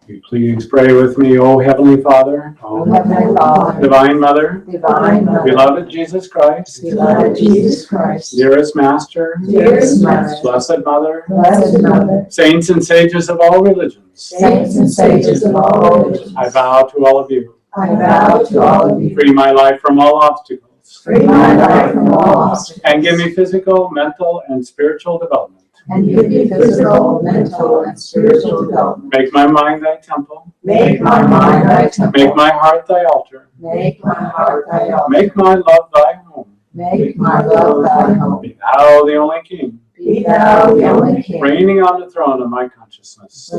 Will you please pray with me, O Heavenly Father, Divine Mother, beloved Jesus Christ, dearest Master, Blessed Mother, saints and sages of all religions, I vow to all of you. Free my life from all obstacles. And give me physical, mental, and spiritual development. Make my mind thy temple. Make my heart thy altar. Make my love thy home. Be thou the only King. Reigning on the throne of my consciousness.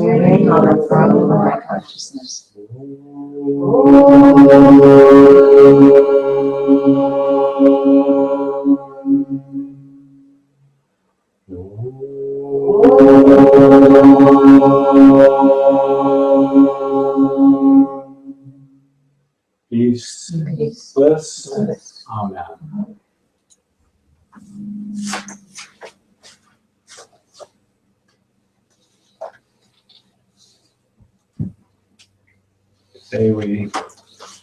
Peace, bliss, amen. Today we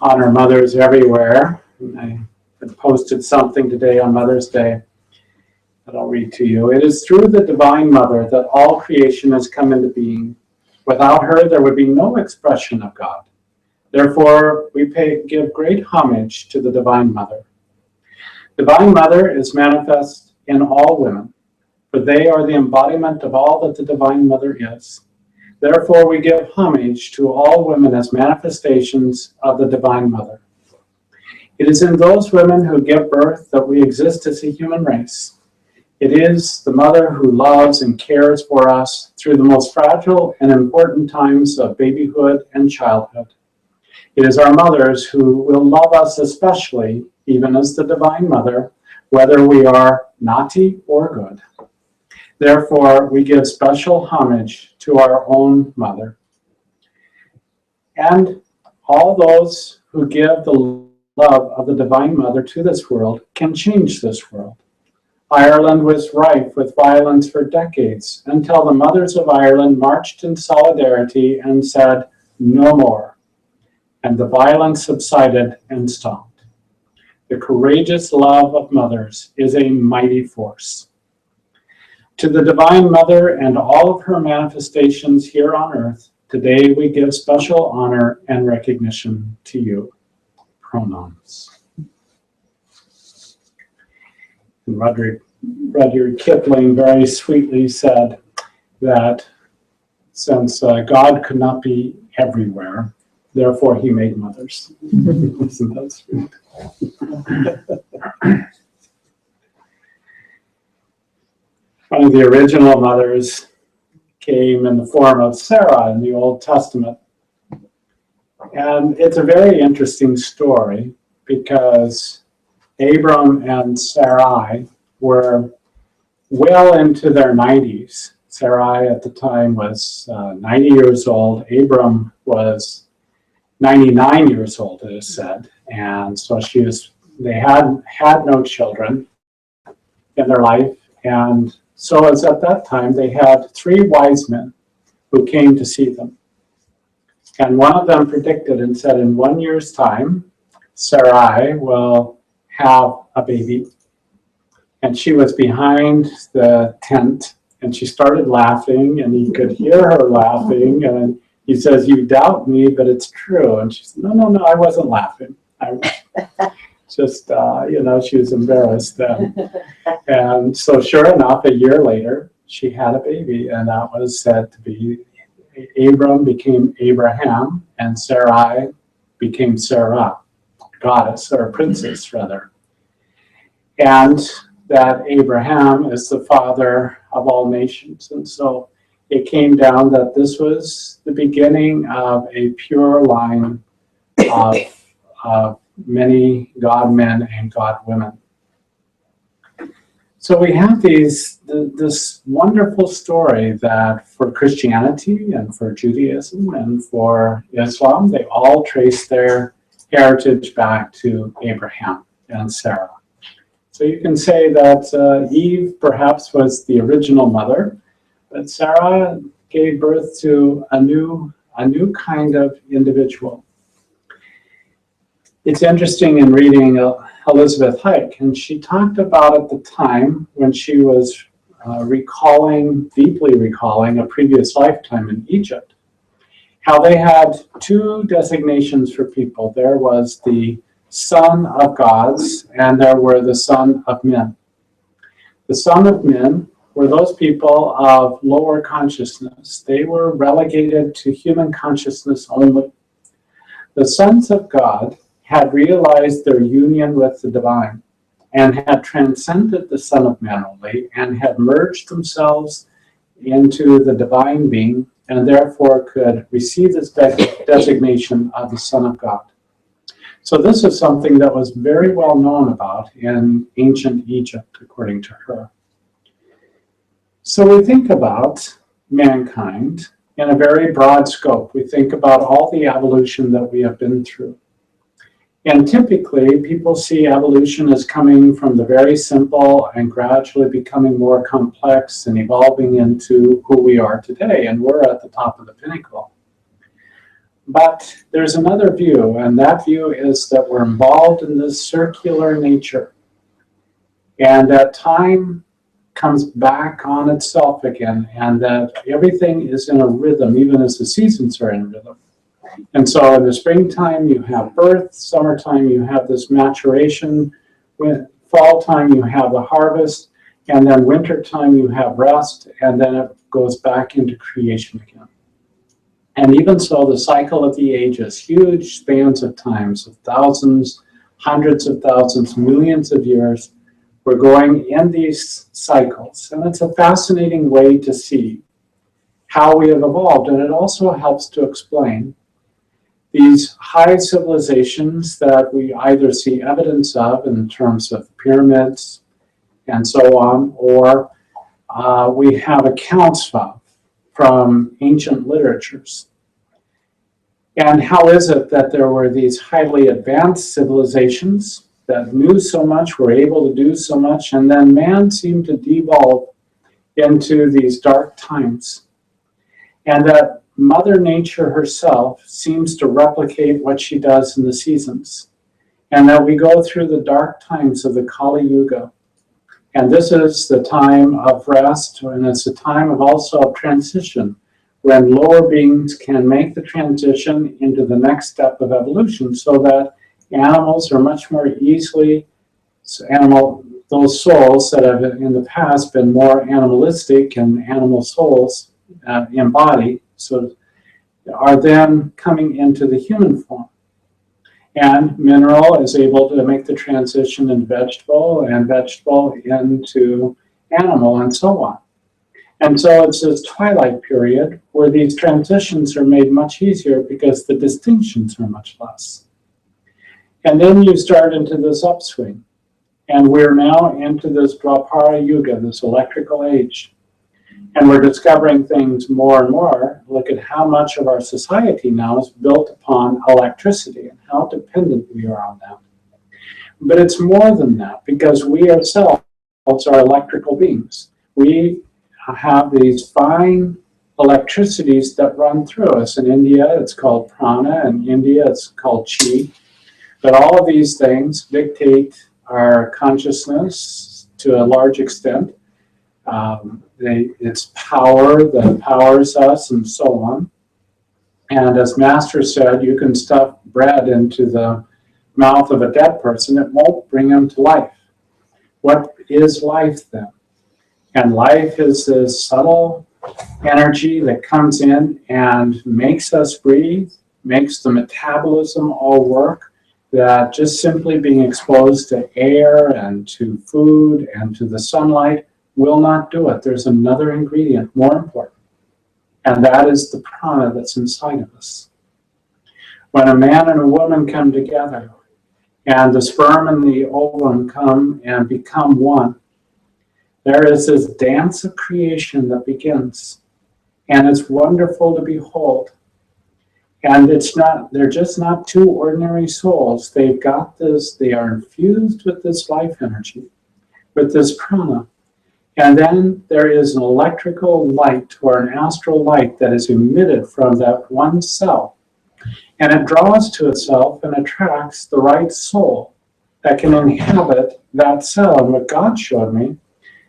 honor mothers everywhere. I had posted something today on Mother's Day that I'll read to you. It is through the Divine Mother that all creation has come into being. Without her, there would be no expression of God. Therefore, we give great homage to the Divine Mother. Divine Mother is manifest in all women, for they are the embodiment of all that the Divine Mother is. Therefore, we give homage to all women as manifestations of the Divine Mother. It is in those women who give birth that we exist as a human race. It is the mother who loves and cares for us through the most fragile and important times of babyhood and childhood. It is our mothers who will love us especially, even as the Divine Mother, whether we are naughty or good. Therefore, we give special homage to our own mother. And all those who give the love of the Divine Mother to this world can change this world. Ireland was rife with violence for decades until the mothers of Ireland marched in solidarity and said, "No more." And the violence subsided and stopped. The courageous love of mothers is a mighty force. To the Divine Mother and all of her manifestations here on earth, today we give special honor and recognition to you. Pronouns. And Rudyard Kipling very sweetly said that since God could not be everywhere, therefore he made mothers. Isn't that sweet? One of the original mothers came in the form of Sarah in the Old Testament. And it's a very interesting story because Abram and Sarai were well into their 90s. Sarai at the time was 90 years old. Abram was 99 years old, it is said. And so they had no children in their life. And so as at that time, they had 3 wise men who came to see them. And one of them predicted and said, in 1 year's time, Sarai will have a baby. And she was behind the tent, and she started laughing, and he could hear her laughing. And he says, "You doubt me, but it's true." And she said, No, I wasn't laughing. I just, she was embarrassed then. And so sure enough, a year later, she had a baby, and that was said to be Abram became Abraham, and Sarai became Sarah, goddess, or princess, rather. And that Abraham is the father of all nations. And so it came down that this was the beginning of a pure line of many God men and God women. So we have this wonderful story that for Christianity and for Judaism and for Islam, they all trace their heritage back to Abraham and Sarah. So you can say that Eve perhaps was the original mother, but Sarah gave birth to a new a new kind of individual. It's interesting in reading Elizabeth Hike, and she talked about at the time when she was deeply recalling a previous lifetime in Egypt, how they had two designations for people. There was the son of gods, and there were the son of men. The son of men were those people of lower consciousness. They were relegated to human consciousness only. The sons of God had realized their union with the divine and had transcended the Son of Man only and had merged themselves into the divine being and therefore could receive this designation of the Son of God. So this is something that was very well known about in ancient Egypt, according to her. So we think about mankind in a very broad scope. We think about all the evolution that we have been through. And typically, people see evolution as coming from the very simple and gradually becoming more complex and evolving into who we are today, and we're at the top of the pinnacle. But there's another view, and that view is that we're involved in this circular nature, and that time comes back on itself again, and that everything is in a rhythm, even as the seasons are in rhythm. And so in the springtime, you have birth, summertime, you have this maturation, fall time, you have the harvest, and then wintertime, you have rest, and then it goes back into creation again. And even so, the cycle of the ages, huge spans of times, of thousands, hundreds of thousands, millions of years, we're going in these cycles. And it's a fascinating way to see how we have evolved. And it also helps to explain these high civilizations that we either see evidence of in terms of pyramids and so on, or we have accounts of from ancient literatures. And how is it that there were these highly advanced civilizations that knew so much, were able to do so much, and then man seemed to devolve into these dark times? And that Mother Nature herself seems to replicate what she does in the seasons. And that we go through the dark times of the Kali Yuga. And this is the time of rest, and it's a time of also of transition, when lower beings can make the transition into the next step of evolution, so that animals are much more easily, those souls that have in the past been more animalistic and animal souls in body, so are then coming into the human form. And mineral is able to make the transition in vegetable, and vegetable into animal, and so on. And so it's this twilight period where these transitions are made much easier because the distinctions are much less. And then you start into this upswing. And we're now into this Dwapara Yuga, this electrical age. And we're discovering things more and more. Look at how much of our society now is built upon electricity and how dependent we are on that. But it's more than that, because we ourselves are electrical beings. We have these fine electricities that run through us. In India, it's called prana. In India, it's called chi. But all of these things dictate our consciousness to a large extent. It's power that powers us, and so on. And as Master said, you can stuff bread into the mouth of a dead person, it won't bring him to life. What is life then? And life is this subtle energy that comes in and makes us breathe, makes the metabolism all work, that just simply being exposed to air and to food and to the sunlight will not do it. There's another ingredient more important, and that is the prana that's inside of us. When a man and a woman come together, and the sperm and the ovum come and become one, there is this dance of creation that begins, and it's wonderful to behold. And they're just not two ordinary souls. They've got this, they are infused with this life energy, with this prana. And then there is an electrical light or an astral light that is emitted from that one cell. And it draws to itself and attracts the right soul that can inhabit that cell. And what God showed me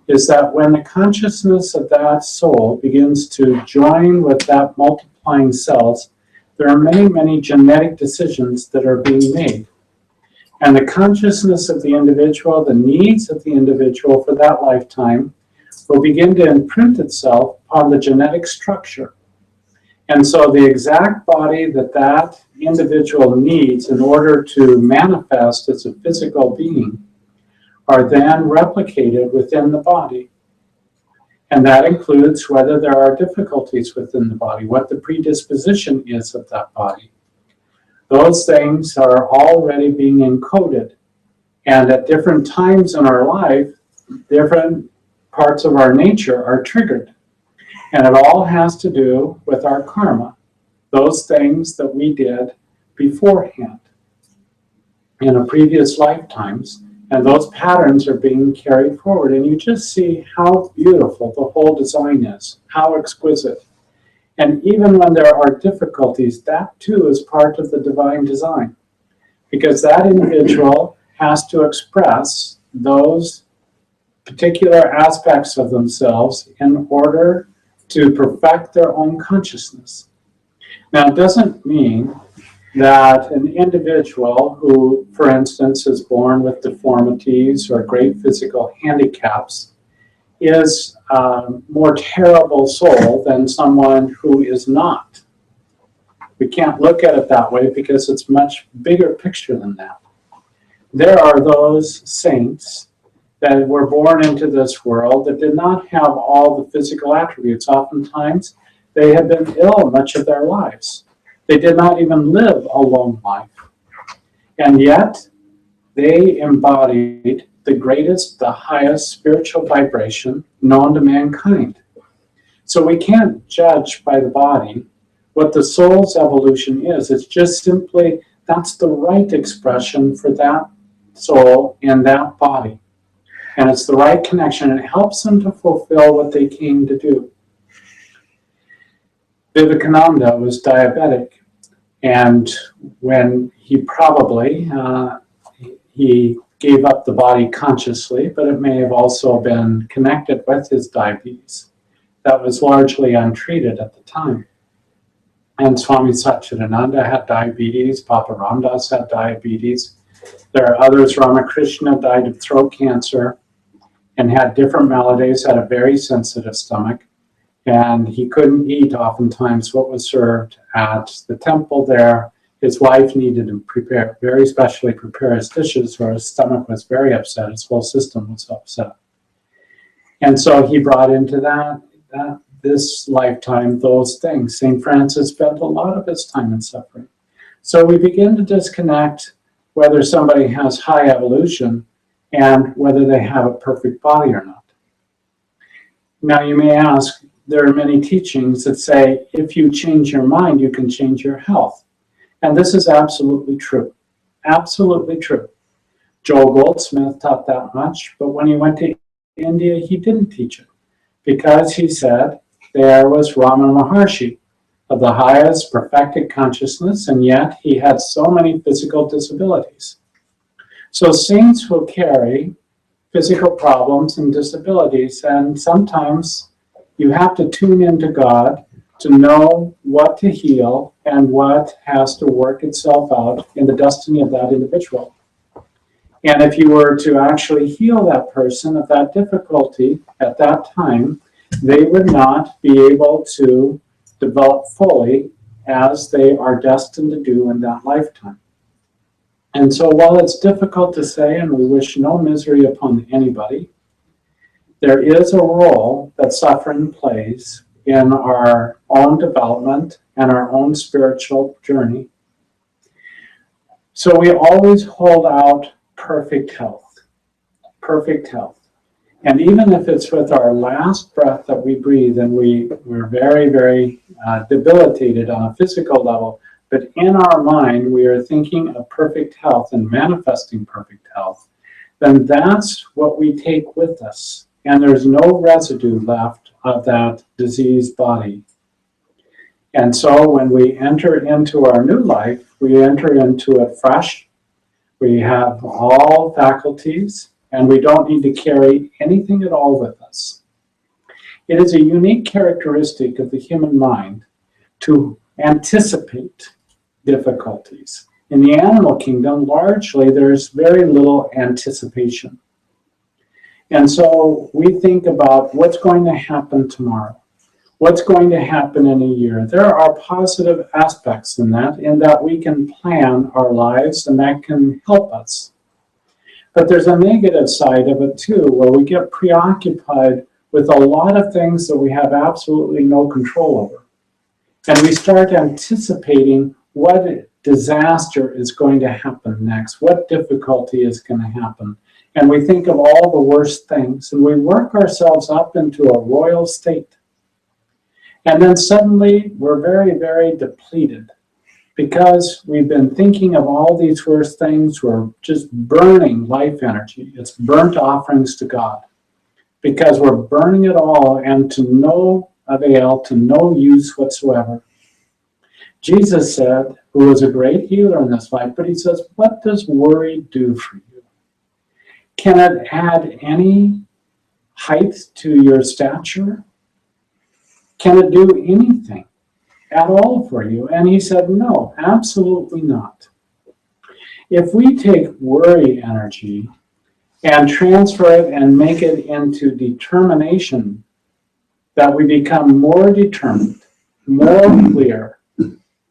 is that when the consciousness of that soul begins to join with that multiplying cells, there are many, many genetic decisions that are being made. And the consciousness of the individual, the needs of the individual for that lifetime, will begin to imprint itself on the genetic structure. And so the exact body that that individual needs in order to manifest as a physical being are then replicated within the body. And that includes whether there are difficulties within the body, what the predisposition is of that body. Those things are already being encoded. And at different times in our life, different parts of our nature are triggered. And it all has to do with our karma, those things that we did beforehand in a previous lifetimes. And those patterns are being carried forward. And you just see how beautiful the whole design is, how exquisite. And even when there are difficulties, that too is part of the divine design. Because that individual has to express those particular aspects of themselves in order to perfect their own consciousness. Now, it doesn't mean that an individual who, for instance, is born with deformities or great physical handicaps is a more terrible soul than someone who is not. We can't look at it that way because it's a much bigger picture than that. There are those saints that were born into this world that did not have all the physical attributes. Oftentimes, they had been ill much of their lives. They did not even live a long life. And yet, they embodied the greatest, the highest spiritual vibration known to mankind. So we can't judge by the body what the soul's evolution is. It's just simply that's the right expression for that soul in that body. And it's the right connection. It helps them to fulfill what they came to do. Vivekananda was diabetic. And when he probably, he gave up the body consciously, but it may have also been connected with his diabetes. That was largely untreated at the time. And Swami Satchidananda had diabetes, Papa Ramdas had diabetes. There are others, Ramakrishna died of throat cancer and had different maladies, had a very sensitive stomach, and he couldn't eat oftentimes what was served at the temple there. His wife needed to prepare, very specially prepare his dishes, or his stomach was very upset, his whole system was upset. And so he brought into this lifetime those things. St. Francis spent a lot of his time in suffering. So we begin to disconnect whether somebody has high evolution and whether they have a perfect body or not. Now you may ask, there are many teachings that say if you change your mind, you can change your health. And this is absolutely true. Absolutely true. Joel Goldsmith taught that much, but when he went to India, he didn't teach it because he said there was Ramana Maharshi of the highest perfected consciousness, and yet he had so many physical disabilities. So saints will carry physical problems and disabilities, and sometimes you have to tune into God to know what to heal and what has to work itself out in the destiny of that individual. And if you were to actually heal that person of that difficulty at that time, they would not be able to develop fully as they are destined to do in that lifetime. And so while it's difficult to say, and we wish no misery upon anybody, there is a role that suffering plays in our own development and our own spiritual journey. So we always hold out perfect health, perfect health. And even if it's with our last breath that we breathe and we're very, very debilitated on a physical level, but in our mind we are thinking of perfect health and manifesting perfect health, then that's what we take with us. and there's no residue left of that diseased body. And so when we enter into our new life, we enter into it fresh. We have all faculties, and we don't need to carry anything at all with us. It is a unique characteristic of the human mind to anticipate difficulties. In the animal kingdom, largely, there's very little anticipation. And so we think about what's going to happen tomorrow, what's going to happen in a year. There are positive aspects in that we can plan our lives, and that can help us. But there's a negative side of it too, where we get preoccupied with a lot of things that we have absolutely no control over. And we start anticipating what disaster is going to happen next, what difficulty is going to happen. And we think of all the worst things, and we work ourselves up into a royal state. And then suddenly we're very, very depleted because we've been thinking of all these worst things. We're just burning life energy. It's burnt offerings to God because we're burning it all and to no avail, to no use whatsoever. Jesus said, who was a great healer in this life, but he says, what does worry do for you? Can it add any height to your stature? Can it do anything at all for you? And he said, no, absolutely not. If we take worry energy and transfer it and make it into determination, that we become more determined, more clear,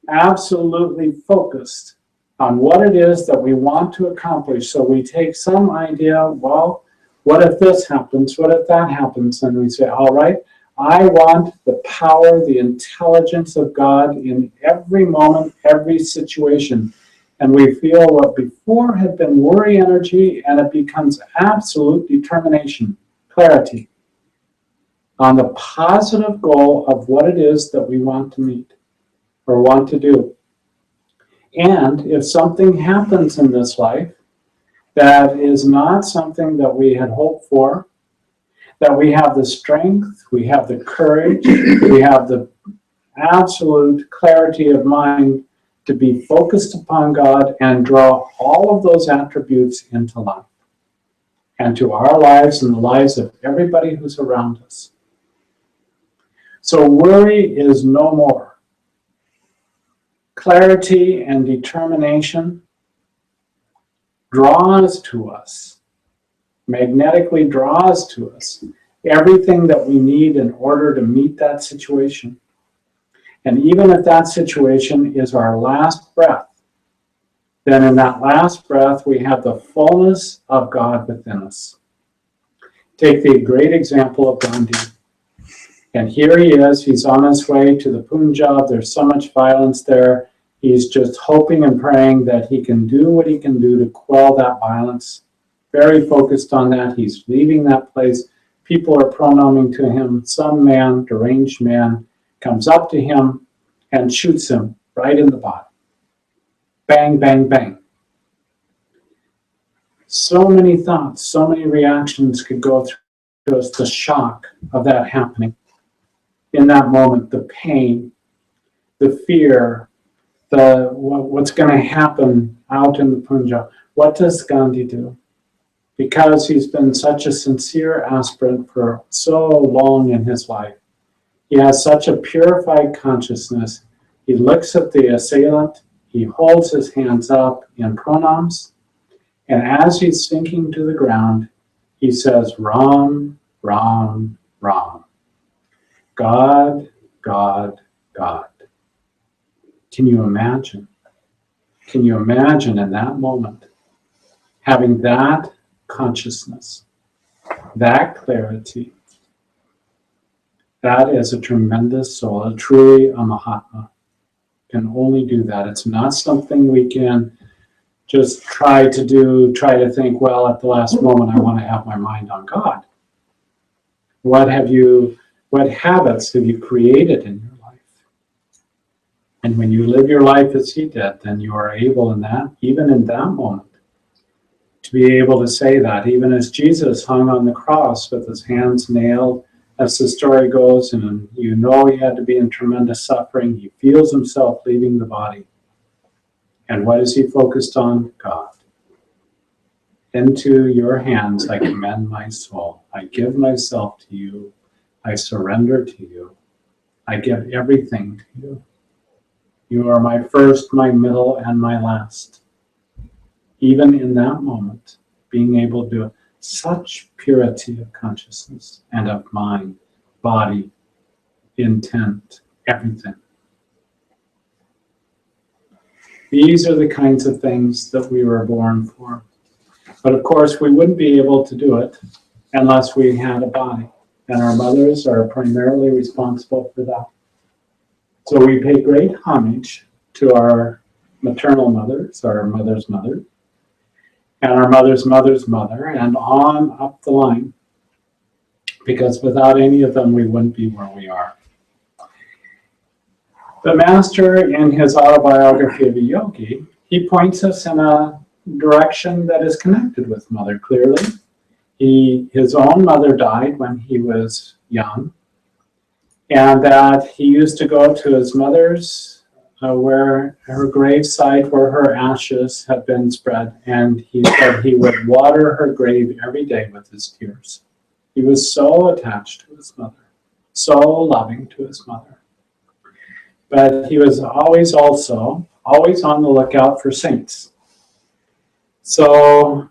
absolutely focused on what it is that we want to accomplish. So we take some idea, well, what if this happens? What if that happens? And we say, all right, I want the power, the intelligence of God in every moment, every situation. And we feel what before had been worry energy, and it becomes absolute determination, clarity on the positive goal of what it is that we want to meet or want to do. And if something happens in this life that is not something that we had hoped for, that we have the strength, we have the courage, we have the absolute clarity of mind to be focused upon God and draw all of those attributes into life and to our lives and the lives of everybody who's around us. So worry is no more. Clarity and determination draws to us, magnetically draws to us everything that we need in order to meet that situation. And even if that situation is our last breath, then in that last breath we have the fullness of God within us. Take the great example of Gandhi. And here he is, he's on his way to the Punjab. There's so much violence there. He's just hoping and praying that he can do what he can do to quell that violence. Very focused on that. He's leaving that place. People are pronouncing to him. Some man, deranged man, comes up to him and shoots him right in the body. Bang, bang, bang. So many thoughts, so many reactions could go through us, the shock of that happening. In that moment, the pain, the fear, what's going to happen out in the Punjab. What does Gandhi do? Because he's been such a sincere aspirant for so long in his life, he has such a purified consciousness. He looks at the assailant, he holds his hands up in pranams, and as he's sinking to the ground, he says, Ram, Ram, Ram. God, God, God. Can you imagine? Can you imagine in that moment having that consciousness, that clarity? That is a tremendous soul, truly a Mahatma. Can only do that. It's not something we can just try to think, well, at the last moment I want to have my mind on God. What habits have you created in your life? And when you live your life as he did, then you are able in that, even in that moment, to be able to say that, even as Jesus hung on the cross with his hands nailed, as the story goes, and you know he had to be in tremendous suffering. He feels himself leaving the body. And what is he focused on? God. Into your hands I commend my soul. I give myself to you. I surrender to you. I give everything to you. You are my first, my middle, and my last. Even in that moment, being able to such purity of consciousness and of mind, body, intent, everything. These are the kinds of things that we were born for. But of course, we wouldn't be able to do it unless we had a body. And our mothers are primarily responsible for that. So we pay great homage to our maternal mothers, our mother's mother, and our mother's mother's mother, and on up the line. Because without any of them, we wouldn't be where we are. The Master, in his autobiography of a yogi, he points us in a direction that is connected with mother clearly. His own mother died when he was young, and that he used to go to his mother's, where her gravesite, where her ashes had been spread, and he said he would water her grave every day with his tears. He was so attached to his mother, so loving to his mother. But he was always on the lookout for saints. So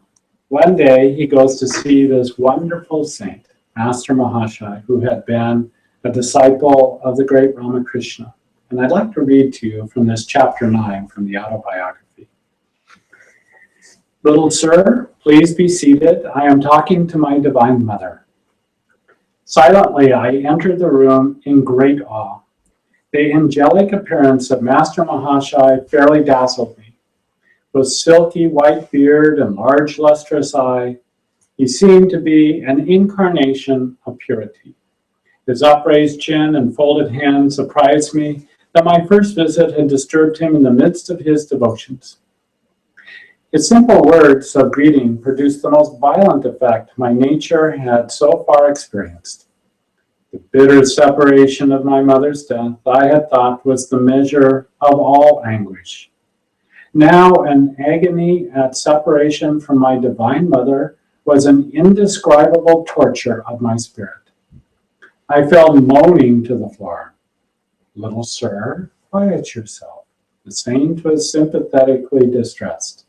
one day he goes to see this wonderful saint, Master Mahasaya, who had been a disciple of the great Ramakrishna. And I'd like to read to you from this chapter 9 from the autobiography. Little sir, please be seated. I am talking to my divine mother. Silently, I entered the room in great awe. The angelic appearance of Master Mahasaya fairly dazzled me. With silky white beard and large lustrous eye, he seemed to be an incarnation of purity. His upraised chin and folded hands surprised me that my first visit had disturbed him in the midst of his devotions. His simple words of greeting produced the most violent effect my nature had so far experienced. The bitter separation of my mother's death, I had thought, was the measure of all anguish. Now an agony at separation from my divine mother was an indescribable torture of my spirit. I fell moaning to the floor. Little sir, quiet yourself. The saint was sympathetically distressed.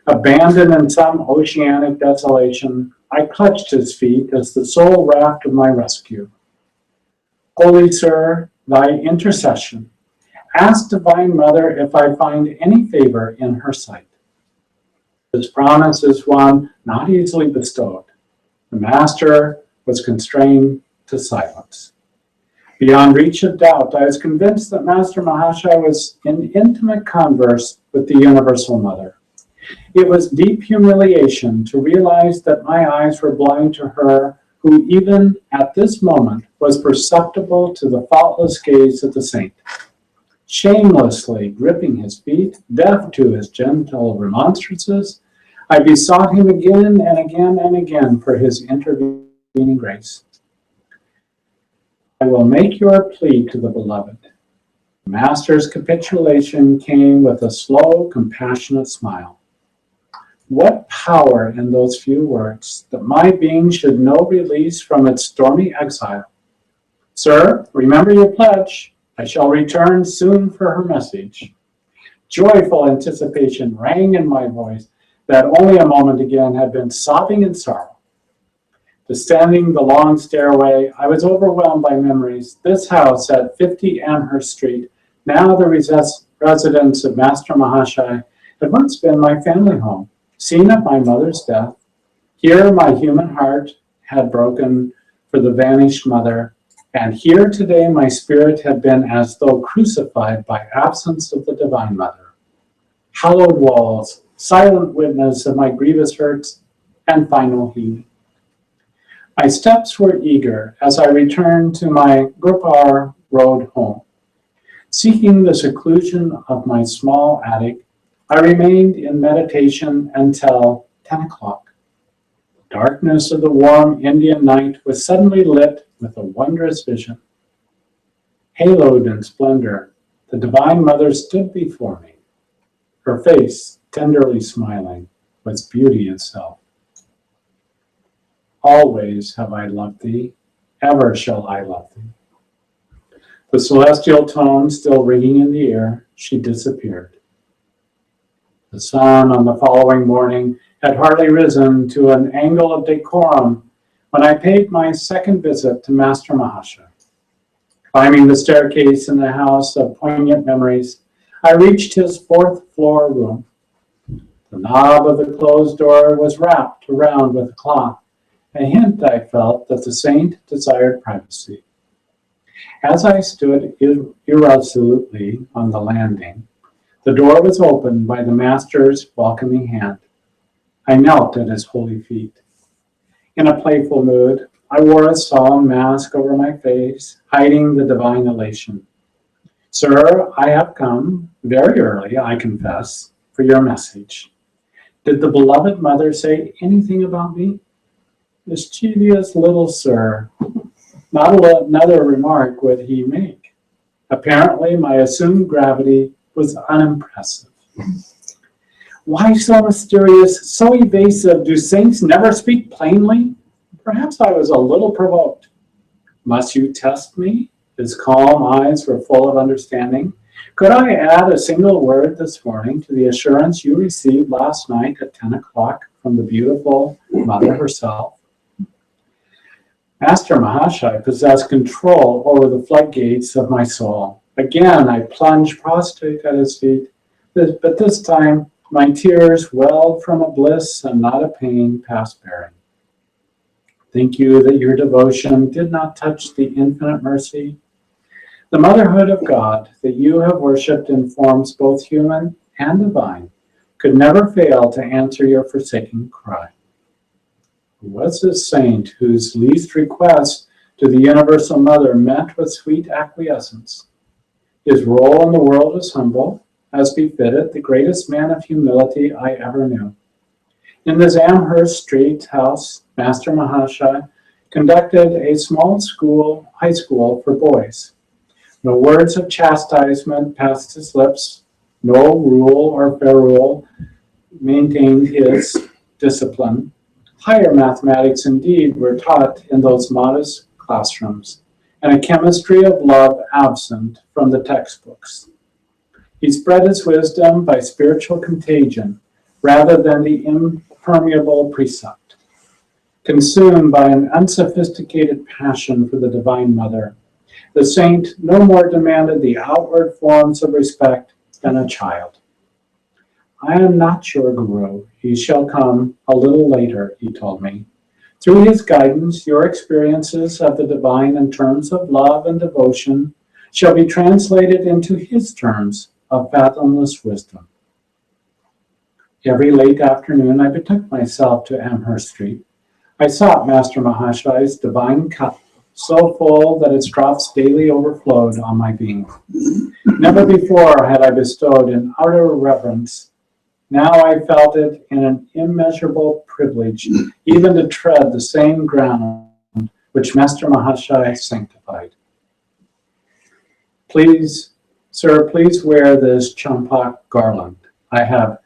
Abandoned in some oceanic desolation, I clutched his feet as the sole raft of my rescue. Holy sir, thy intercession. Ask Divine Mother if I find any favor in her sight. This promise is one not easily bestowed. The Master was constrained to silence. Beyond reach of doubt, I was convinced that Master Mahasaya was in intimate converse with the Universal Mother. It was deep humiliation to realize that my eyes were blind to her, who even at this moment was perceptible to the faultless gaze of the saint. Shamelessly gripping his feet, deaf to his gentle remonstrances, I besought him again and again and again for his intervening grace. I will make your plea to the beloved. The Master's capitulation came with a slow, compassionate smile. What power in those few words, that my being should know release from its stormy exile. Sir, remember your pledge. I shall return soon for her message. Joyful anticipation rang in my voice that only a moment again had been sobbing in sorrow. Descending the long stairway, I was overwhelmed by memories. This house at 50 Amherst Street, now the residence of Master Mahasaya, had once been my family home. Scene of my mother's death. Here my human heart had broken for the vanished mother, and here today my spirit had been as though crucified by absence of the Divine Mother. Hallowed walls, silent witness of my grievous hurts and final healing. My steps were eager as I returned to my Gurpar Road home. Seeking the seclusion of my small attic, I remained in meditation until 10 o'clock. The darkness of the warm Indian night was suddenly lit with a wondrous vision. Haloed in splendor, the Divine Mother stood before me. Her face, tenderly smiling, was beauty itself. Always have I loved thee, ever shall I love thee. The celestial tone still ringing in the air, she disappeared. The sun on the following morning had hardly risen to an angle of decorum when I paid my second visit to Master Mahasaya. Climbing the staircase in the house of poignant memories, I reached his fourth-floor room. The knob of the closed door was wrapped around with a cloth, a hint I felt that the saint desired privacy. As I stood irresolutely on the landing, the door was opened by the Master's welcoming hand. I knelt at his holy feet. In a playful mood, I wore a solemn mask over my face, hiding the divine elation. Sir, I have come, very early, I confess, for your message. Did the beloved mother say anything about me? Mischievous little sir. Not another remark would he make. Apparently, my assumed gravity was unimpressive. Why so mysterious, so evasive? Do saints never speak plainly? Perhaps I was a little provoked. Must you test me? His calm eyes were full of understanding. Could I add a single word this morning to the assurance you received last night at 10 o'clock from the beautiful Mother herself? Master Mahasaya possessed control over the floodgates of my soul. Again, I plunged prostrate at his feet, but this time my tears welled from a bliss and not a pain past bearing. Think you that your devotion did not touch the infinite mercy? The motherhood of God that you have worshipped in forms both human and divine could never fail to answer your forsaking cry. Who was this saint whose least request to the universal mother met with sweet acquiescence? His role in the world was humble, as befitted the greatest man of humility I ever knew. In this Amherst Street house, Master Mahasaya conducted a small high school for boys. No words of chastisement passed his lips. No rule or ferule maintained his discipline. Higher mathematics, indeed, were taught in those modest classrooms, and a chemistry of love absent from the textbooks. He spread his wisdom by spiritual contagion rather than the impermeable precept. Consumed by an unsophisticated passion for the Divine Mother, the saint no more demanded the outward forms of respect than a child. I am not your guru. He shall come a little later, he told me. Through his guidance, your experiences of the divine in terms of love and devotion shall be translated into his terms of fathomless wisdom. Every late afternoon, I betook myself to Amherst Street. I sought Master Mahasaya's divine cup, so full that its drops daily overflowed on my being. Never before had I bestowed in utter reverence. Now I felt it in an immeasurable privilege, even to tread the same ground which Master Mahasaya sanctified. Please, sir, please wear this champak garland I have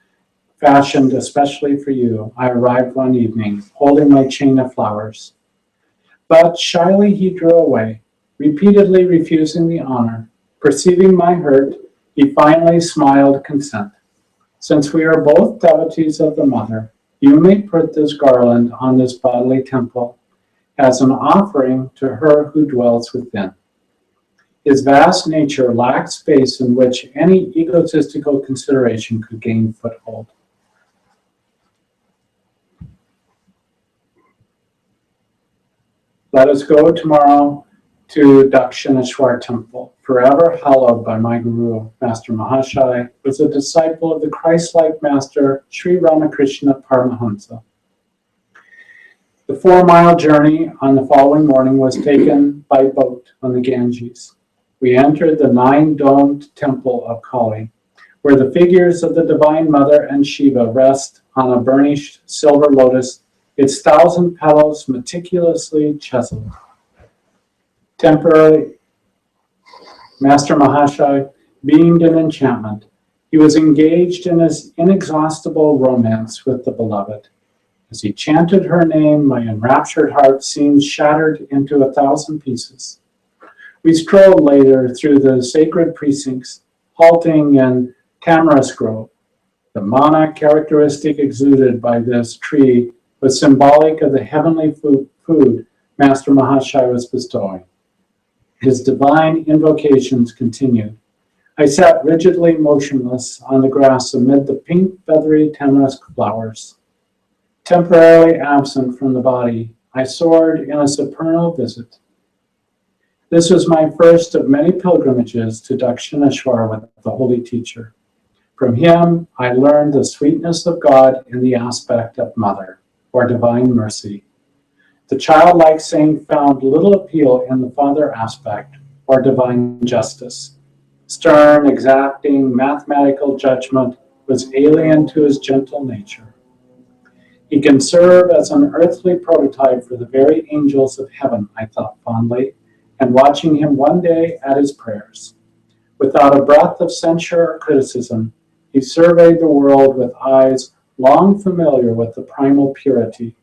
fashioned especially for you. I arrived one evening, holding my chain of flowers. But shyly he drew away, repeatedly refusing the honor. Perceiving my hurt, he finally smiled consent. Since we are both devotees of the Mother, you may put this garland on this bodily temple as an offering to her who dwells within. His vast nature lacked space in which any egotistical consideration could gain foothold. Let us go tomorrow to Dakshineshwar Temple, forever hallowed by my Guru, Master Mahasaya, was a disciple of the Christ-like Master Sri Ramakrishna Paramahansa. The 4-mile journey on the following morning was taken by boat on the Ganges. We entered the 9-domed temple of Kali, where the figures of the Divine Mother and Shiva rest on a burnished silver lotus, its 1,000 petals meticulously chiseled. Temporarily, Master Mahasaya beamed in enchantment. He was engaged in his inexhaustible romance with the beloved. As he chanted her name, my enraptured heart seemed shattered into 1,000 pieces. We strolled later through the sacred precincts, halting in tamarisk grove. The mana characteristic exuded by this tree was symbolic of the heavenly food Master Mahasaya was bestowing. His divine invocations continued. I sat rigidly motionless on the grass amid the pink, feathery tamarisk flowers. Temporarily absent from the body, I soared in a supernal visit. This was my first of many pilgrimages to Dakshineshwar with the Holy Teacher. From him, I learned the sweetness of God in the aspect of Mother, or Divine Mercy. The childlike saint found little appeal in the Father aspect, or Divine Justice. Stern, exacting, mathematical judgment was alien to his gentle nature. He can serve as an earthly prototype for the very angels of heaven, I thought fondly, and watching him one day at his prayers. Without a breath of censure or criticism, he surveyed the world with eyes long familiar with the primal purity.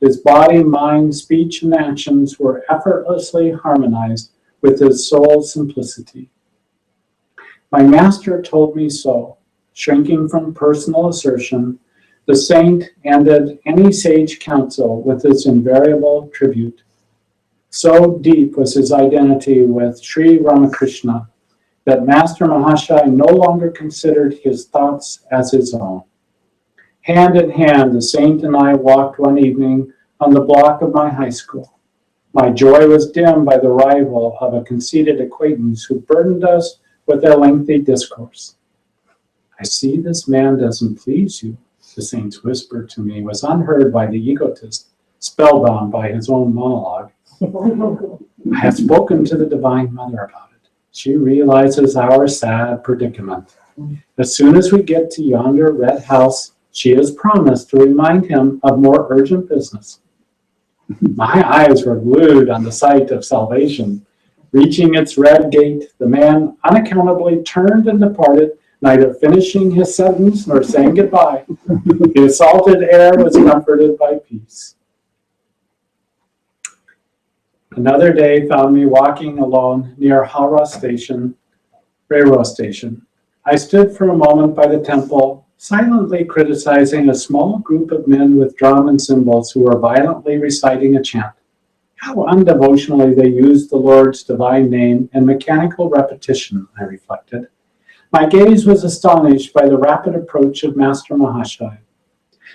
His body, mind, speech, and actions were effortlessly harmonized with his soul's simplicity. My master told me so. Shrinking from personal assertion, the saint ended any sage counsel with his invariable tribute. So deep was his identity with Sri Ramakrishna that Master Mahasaya no longer considered his thoughts as his own. Hand in hand, the saint and I walked one evening on the block of my high school. My joy was dimmed by the arrival of a conceited acquaintance who burdened us with their lengthy discourse. I see this man doesn't please you, the saint's whisper to me was unheard by the egotist, spellbound by his own monologue. I have spoken to the Divine Mother about it. She realizes our sad predicament. As soon as we get to yonder red house, she has promised to remind him of more urgent business. My eyes were glued on the sight of salvation. Reaching its red gate, the man unaccountably turned and departed, neither finishing his sentence nor saying goodbye. The assaulted air was comforted by peace. Another day found me walking alone near Howrah Station, railroad station. I stood for a moment by the temple, silently criticizing a small group of men with drum and cymbals who were violently reciting a chant. How undevotionally they used the Lord's divine name in mechanical repetition, I reflected. My gaze was astonished by the rapid approach of Master Mahasaya.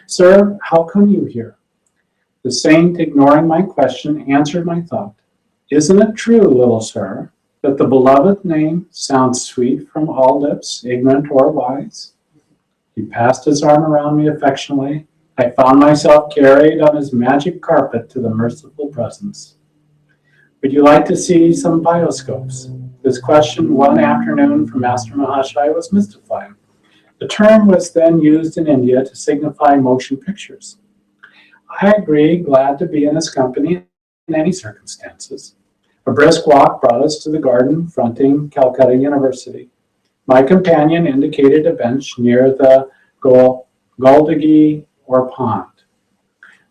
Sir, how come you here? The saint, ignoring my question, answered my thought. Isn't it true, little sir, that the beloved name sounds sweet from all lips, ignorant or wise? He passed his arm around me affectionately. I found myself carried on his magic carpet to the merciful presence. Would you like to see some bioscopes? This question one afternoon from Master Mahasaya was mystifying. The term was then used in India to signify motion pictures. I agreed, glad to be in his company in any circumstances. A brisk walk brought us to the garden fronting Calcutta University. My companion indicated a bench near the Galdagi or pond.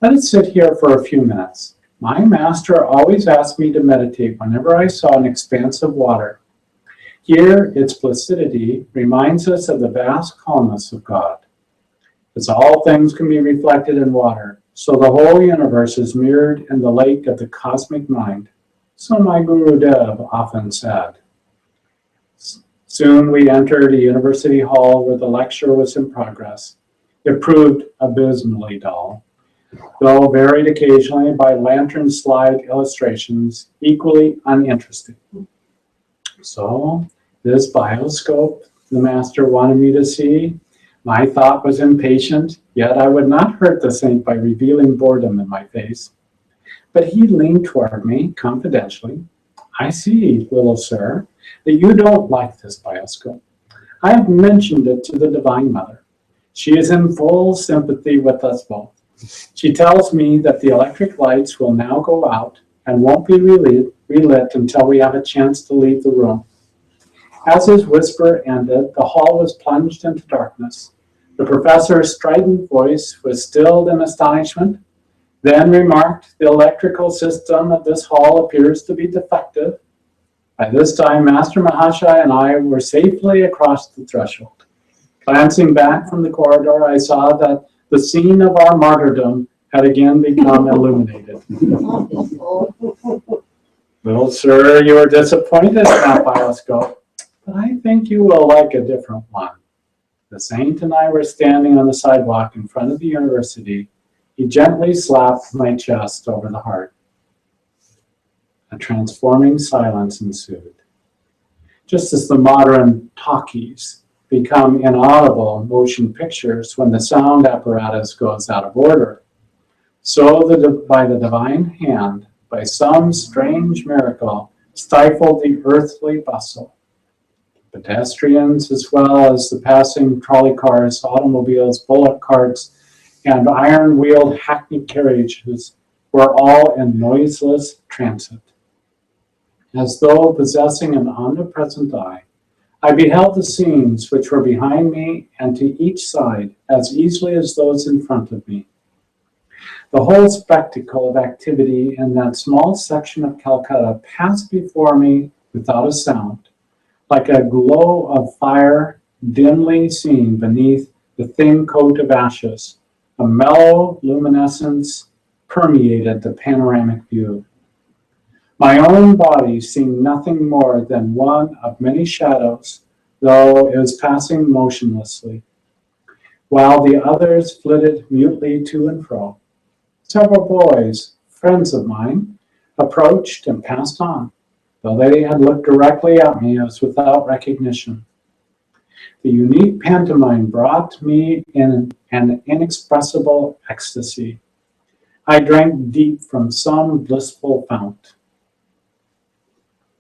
Let us sit here for a few minutes. My master always asked me to meditate whenever I saw an expanse of water. Here, its placidity reminds us of the vast calmness of God. As all things can be reflected in water, so the whole universe is mirrored in the lake of the cosmic mind. So my Guru Dev often said. Soon we entered a university hall where the lecture was in progress. It proved abysmally dull, though varied occasionally by lantern slide illustrations, equally uninteresting. So, this bioscope the master wanted me to see. My thought was impatient, yet I would not hurt the saint by revealing boredom in my face. But he leaned toward me confidentially. I see, little sir, that you don't like this bioscope. I have mentioned it to the Divine Mother. She is in full sympathy with us both. She tells me that the electric lights will now go out and won't be relit until we have a chance to leave the room. As his whisper ended, the hall was plunged into darkness. The professor's strident voice was stilled in astonishment, then remarked, "The electrical system of this hall appears to be defective." By this time, Master Mahasaya and I were safely across the threshold. Glancing back from the corridor, I saw that the scene of our martyrdom had again become illuminated. Little sir, you are disappointed in that bioscope, but I think you will like a different one. The saint and I were standing on the sidewalk in front of the university. He gently slapped my chest over the heart. A transforming silence ensued. Just as the modern talkies become inaudible motion pictures when the sound apparatus goes out of order, so by the divine hand, by some strange miracle, stifled the earthly bustle. Pedestrians, as well as the passing trolley cars, automobiles, bullock carts, and iron-wheeled hackney carriages were all in noiseless transit. As though possessing an omnipresent eye, I beheld the scenes which were behind me and to each side as easily as those in front of me. The whole spectacle of activity in that small section of Calcutta passed before me without a sound, like a glow of fire dimly seen beneath the thin coat of ashes. A mellow luminescence permeated the panoramic view. My own body seemed nothing more than one of many shadows, though it was passing motionlessly, while the others flitted mutely to and fro. Several boys, friends of mine, approached and passed on, though they had looked directly at me as without recognition. The unique pantomime brought me in an inexpressible ecstasy. I drank deep from some blissful fount.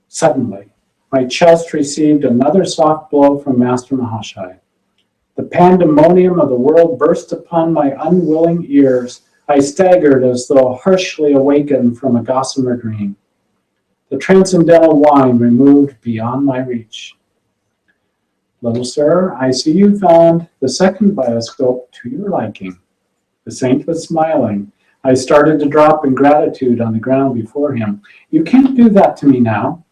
Suddenly, my chest received another soft blow from Master Mahasaya. The pandemonium of the world burst upon my unwilling ears. I staggered as though harshly awakened from a gossamer dream. The transcendental wine removed beyond my reach. Little sir, I see you found the second bioscope to your liking. The saint was smiling. I started to drop in gratitude on the ground before him. You can't do that to me now.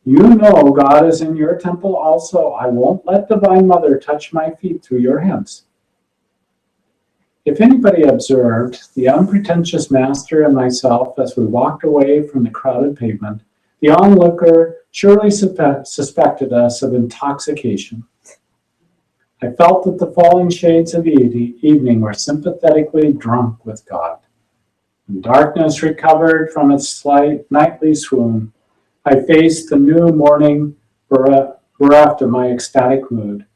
You know God is in your temple also. I won't let Divine Mother touch my feet through your hands. If anybody observed the unpretentious master and myself as we walked away from the crowded pavement, the onlooker surely suspected us of intoxication. I felt that the falling shades of evening were sympathetically drunk with God. When darkness recovered from its slight nightly swoon, I faced the new morning bereft of my ecstatic mood.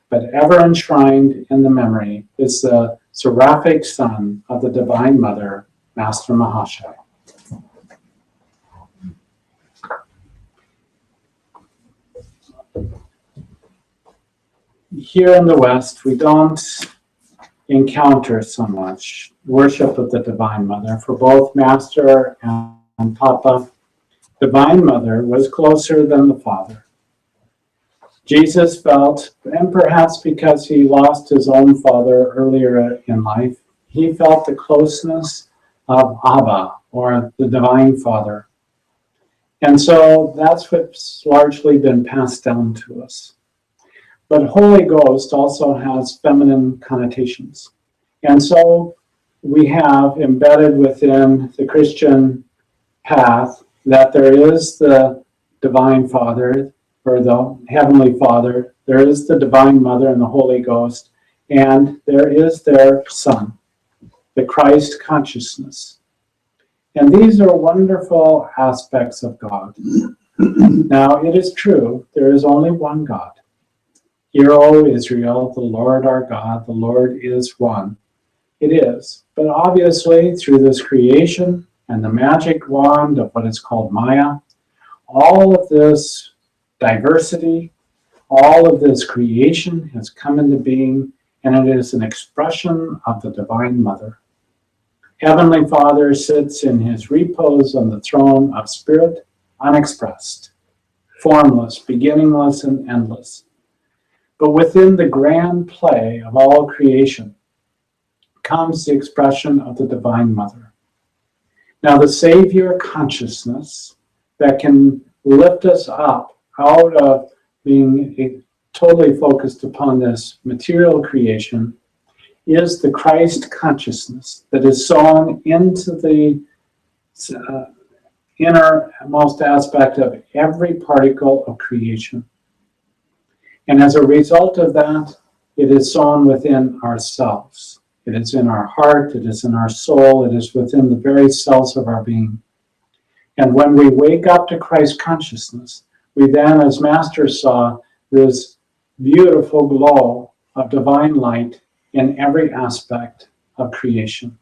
But ever enshrined in the memory is the seraphic son of the Divine Mother, Master Mahasaya. Here in the West, we don't encounter so much worship of the Divine Mother. For both Master and Papa, Divine Mother was closer than the Father. Jesus felt, and perhaps because he lost his own father earlier in life, he felt the closeness of Abba, or the Divine Father. And so that's what's largely been passed down to us. But Holy Ghost also has feminine connotations. And so we have embedded within the Christian path that there is the Divine Father, or the Heavenly Father, there is the Divine Mother and the Holy Ghost, and there is their Son, the Christ consciousness. And these are wonderful aspects of God. Now, it is true, there is only one God. Hear, O Israel, the Lord our God, the Lord is one. It is, but obviously through this creation and the magic wand of what is called Maya, all of this diversity all of this creation has come into being, and it is an expression of the Divine Mother. Heavenly Father sits in his repose on the throne of spirit, unexpressed, formless, beginningless, and endless. But within the grand play of all creation comes the expression of the Divine Mother. Now, the Savior consciousness that can lift us up out of being totally focused upon this material creation is the Christ consciousness that is sown into the innermost aspect of every particle of creation. And as a result of that, it is sown within ourselves. It is in our heart, it is in our soul, it is within the very cells of our being. And when we wake up to Christ consciousness, we then, as Master saw, this beautiful glow of divine light in every aspect of creation.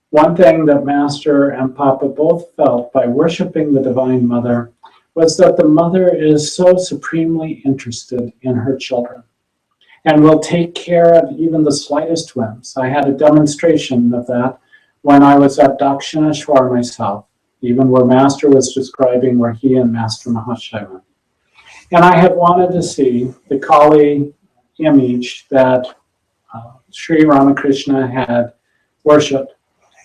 One thing that Master and Papa both felt by worshiping the Divine Mother was that the Mother is so supremely interested in her children and will take care of even the slightest whims. I had a demonstration of that when I was at Dakshineshwar myself, even where Master was describing where he and Master Mahasaya went. And I had wanted to see the Kali image that Sri Ramakrishna had worshipped.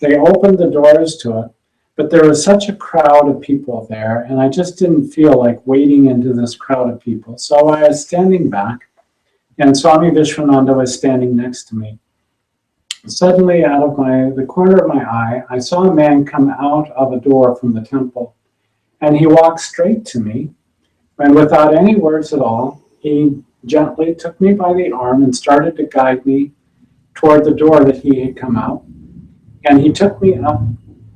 They opened the doors to it, but there was such a crowd of people there, and I just didn't feel like wading into this crowd of people. So I was standing back, and Swami Vishwananda was standing next to me. Suddenly, out of the corner of my eye, I saw a man come out of a door from the temple, and he walked straight to me, and without any words at all, he gently took me by the arm and started to guide me toward the door that he had come out. And he took me up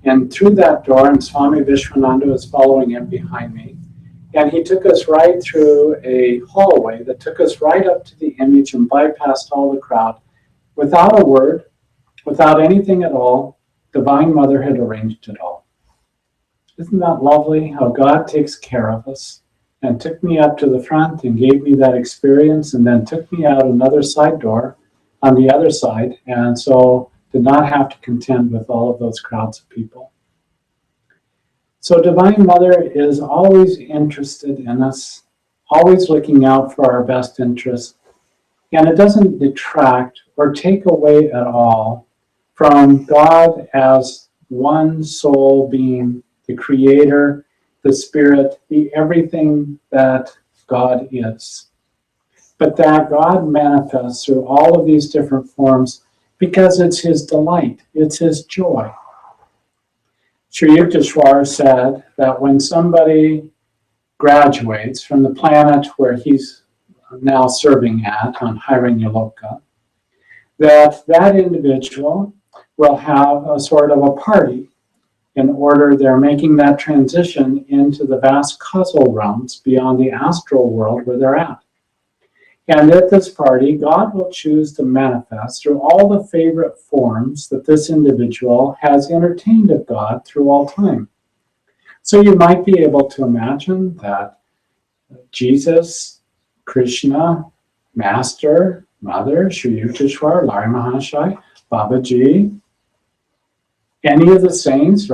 and through that door, and Swami Vishwananda was following him behind me. And he took us right through a hallway that took us right up to the image and bypassed all the crowd. Without a word, without anything at all, Divine Mother had arranged it all. Isn't that lovely how God takes care of us? And took me up to the front and gave me that experience, and then took me out another side door on the other side, and so did not have to contend with all of those crowds of people. So Divine Mother is always interested in us, always looking out for our best interests, and it doesn't detract or take away at all from God as one soul being, the Creator, the Spirit, the everything that God is. But that God manifests through all of these different forms because it's his delight, it's his joy. Sri Yukteswar said that when somebody graduates from the planet where he's now serving at on Hiranyaloka, that individual will have a sort of a party in order they're making that transition into the vast causal realms beyond the astral world where they're at. And at this party, God will choose to manifest through all the favorite forms that this individual has entertained of God through all time. So you might be able to imagine that Jesus, Krishna, Master, Mother, Sri Yukteswar, Lari Mahasaya, Babaji, any of the saints,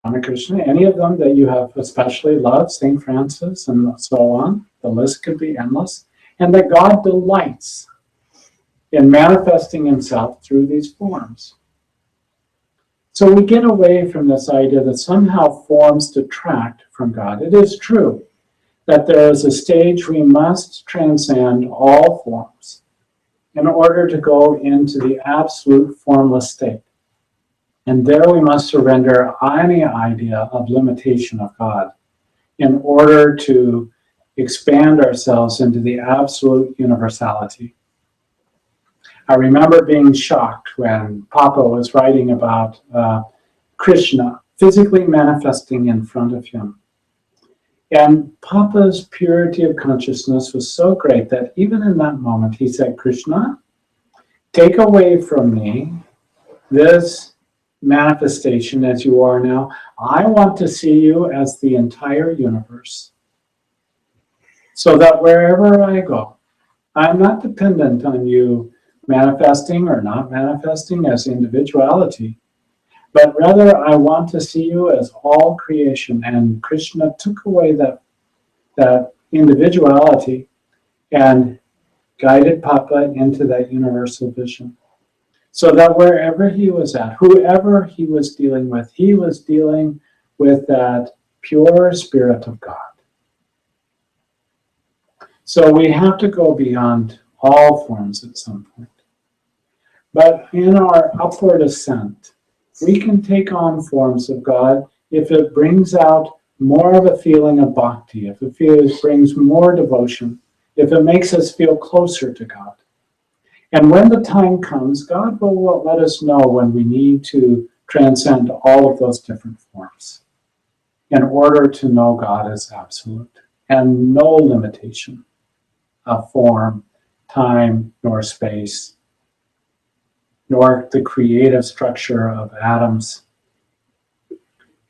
Ramakrishna, any of them that you have especially loved, St. Francis, and so on, the list could be endless. And that God delights in manifesting himself through these forms. So we get away from this idea that somehow forms detract from God. It is true that there is a stage we must transcend all forms in order to go into the absolute formless state. And there we must surrender any idea of limitation of God in order to expand ourselves into the absolute universality. I remember being shocked when Papa was writing about Krishna physically manifesting in front of him. And Papa's purity of consciousness was so great that even in that moment he said, Krishna, take away from me this manifestation as you are now. I want to see you as the entire universe. so that wherever I go, I'm not dependent on you manifesting or not manifesting as individuality, but rather I want to see you as all creation. And Krishna took away that individuality and guided Papa into that universal vision. So that wherever he was at, whoever he was dealing with that pure spirit of God. So we have to go beyond all forms at some point. But in our upward ascent, we can take on forms of God if it brings out more of a feeling of bhakti, if it brings more devotion, if it makes us feel closer to God. And when the time comes, God will let us know when we need to transcend all of those different forms in order to know God as absolute and no limitation of form, time, nor space, nor the creative structure of atoms.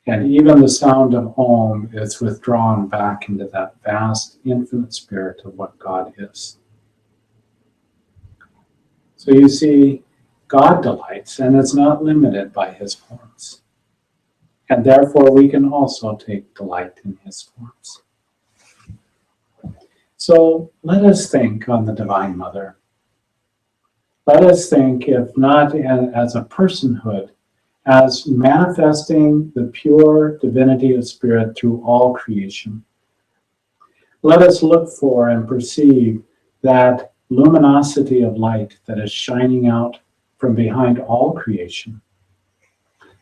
And even the sound of Om is withdrawn back into that vast, infinite spirit of what God is. So you see, God delights, and it's not limited by his forms. And therefore, we can also take delight in his forms. So let us think on the Divine Mother. Let us think, if not as a personhood, as manifesting the pure divinity of spirit through all creation. Let us look for and perceive that luminosity of light that is shining out from behind all creation.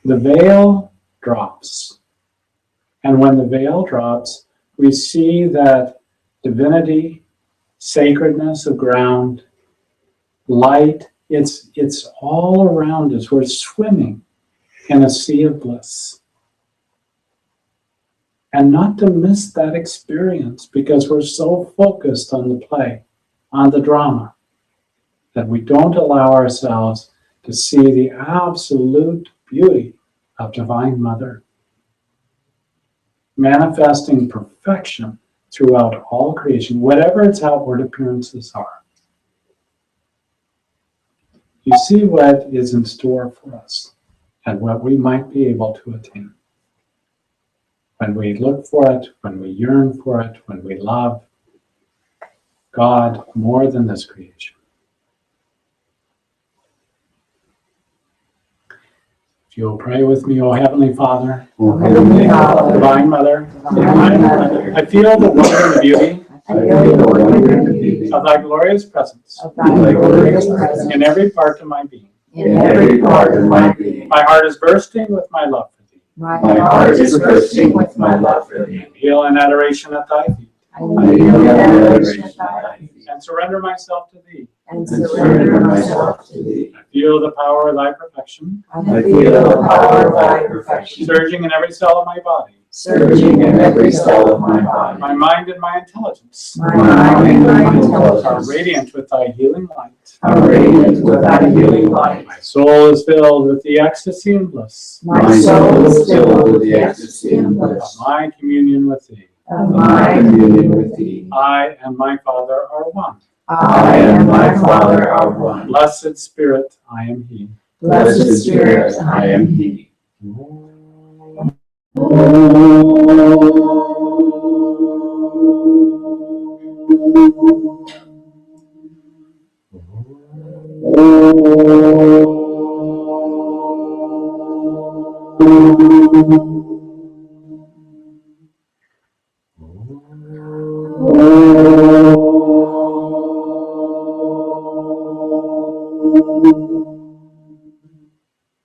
The veil drops. And when the veil drops, we see that divinity, sacredness of ground, light, it's all around us. We're swimming in a sea of bliss. And not to miss that experience because we're so focused on the play, on the drama, that we don't allow ourselves to see the absolute beauty of Divine Mother, manifesting perfection throughout all creation, whatever its outward appearances are. You see what is in store for us and what we might be able to attain. When we look for it, when we yearn for it, when we love God more than this creation. If you'll pray with me, O Heavenly Father, O Heavenly Father, Divine Mother, Divine Mother, I feel the wonder and the beauty I feel the wonder and the beauty of thy glorious presence of thy glorious presence in every part of my being. in every part of my being. My heart is bursting with my love for thee. My heart is bursting with my love for thee. I kneel in adoration at thy feet. I kneel in adoration at thy feet. And surrender myself to thee. And surrender myself to thee. I feel the power of thy perfection, I feel the power of thy perfection, surging in every cell of my body. surging in every cell of my body. My mind and my intelligence My mind and my are intelligence radiant with thy healing light. are radiant with thy healing light. My soul is filled with the ecstasy and bliss My soul is filled with the ecstasy and of bliss my communion with thee. of my communion with thee. I and my Father are one. I and my Father are one. Blessed Spirit, I am he. Blessed Spirit, I am he.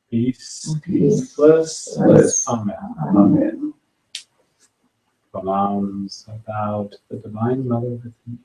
Peace, Peace, bliss, bliss. amen. Amen. Pronouns about the Divine Mother with me.